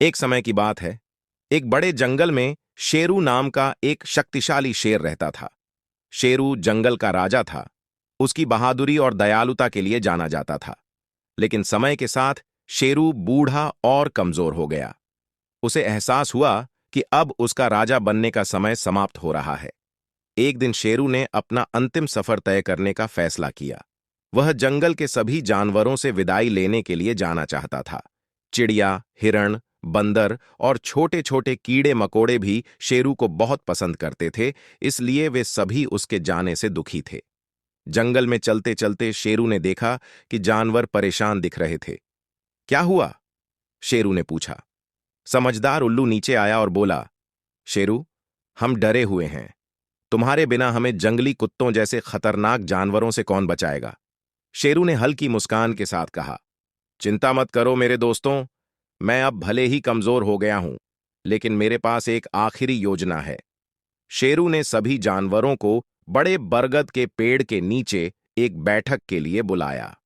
एक समय की बात है। एक बड़े जंगल में शेरू नाम का एक शक्तिशाली शेर रहता था। शेरू जंगल का राजा था। उसकी बहादुरी और दयालुता के लिए जाना जाता था। लेकिन समय के साथ शेरू बूढ़ा और कमजोर हो गया। उसे एहसास हुआ कि अब उसका राजा बनने का समय समाप्त हो रहा है। एक दिन शेरू ने अपना अंतिम सफर तय करने का फैसला किया। वह जंगल के सभी जानवरों से विदाई लेने के लिए जाना चाहता था। चिड़िया, हिरण, बंदर और छोटे छोटे कीड़े मकोड़े भी शेरू को बहुत पसंद करते थे, इसलिए वे सभी उसके जाने से दुखी थे। जंगल में चलते चलते शेरू ने देखा कि जानवर परेशान दिख रहे थे। क्या हुआ? शेरू ने पूछा। समझदार उल्लू नीचे आया और बोला, शेरू, हम डरे हुए हैं। तुम्हारे बिना हमें जंगली कुत्तों जैसे खतरनाक जानवरों से कौन बचाएगा? शेरू ने हल्की मुस्कान के साथ कहा, चिंता मत करो मेरे दोस्तों, मैं अब भले ही कमजोर हो गया हूं, लेकिन मेरे पास एक आखिरी योजना है। शेरू ने सभी जानवरों को बड़े बरगद के पेड़ के नीचे एक बैठक के लिए बुलाया।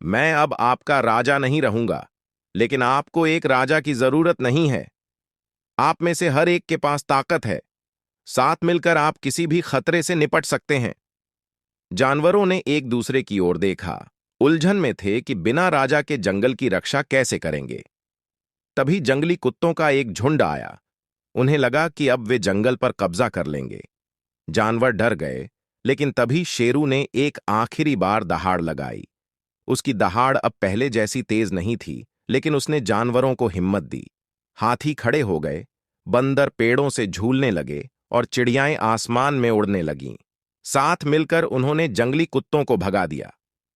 मैं अब आपका राजा नहीं रहूंगा, लेकिन आपको एक राजा की जरूरत नहीं है। आप में से हर एक के पास ताकत है। साथ मिलकर आप किसी भी खतरे से निपट सकते हैं। जानवरों ने एक दूसरे की ओर देखा, उलझन में थे कि बिना राजा के जंगल की रक्षा कैसे करेंगे। तभी जंगली कुत्तों का एक झुंड आया। उन्हें लगा कि अब वे जंगल पर कब्जा कर लेंगे। जानवर डर गए, लेकिन तभी शेरू ने एक आखिरी बार दहाड़ लगाई। उसकी दहाड़ अब पहले जैसी तेज नहीं थी, लेकिन उसने जानवरों को हिम्मत दी। हाथी खड़े हो गए, बंदर पेड़ों से झूलने लगे और चिड़ियाएं आसमान में उड़ने लगीं। साथ मिलकर उन्होंने जंगली कुत्तों को भगा दिया।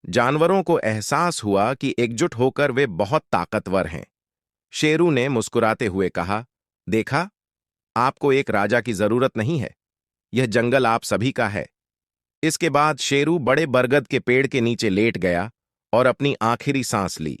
जानवरों को एहसास हुआ कि एकजुट होकर वे बहुत ताकतवर हैं। शेरू ने मुस्कुराते हुए कहा, देखा, आपको एक राजा की जरूरत नहीं है। यह जंगल आप सभी का है। इसके बाद शेरू बड़े बरगद के पेड़ के नीचे लेट गया और अपनी आखिरी सांस ली।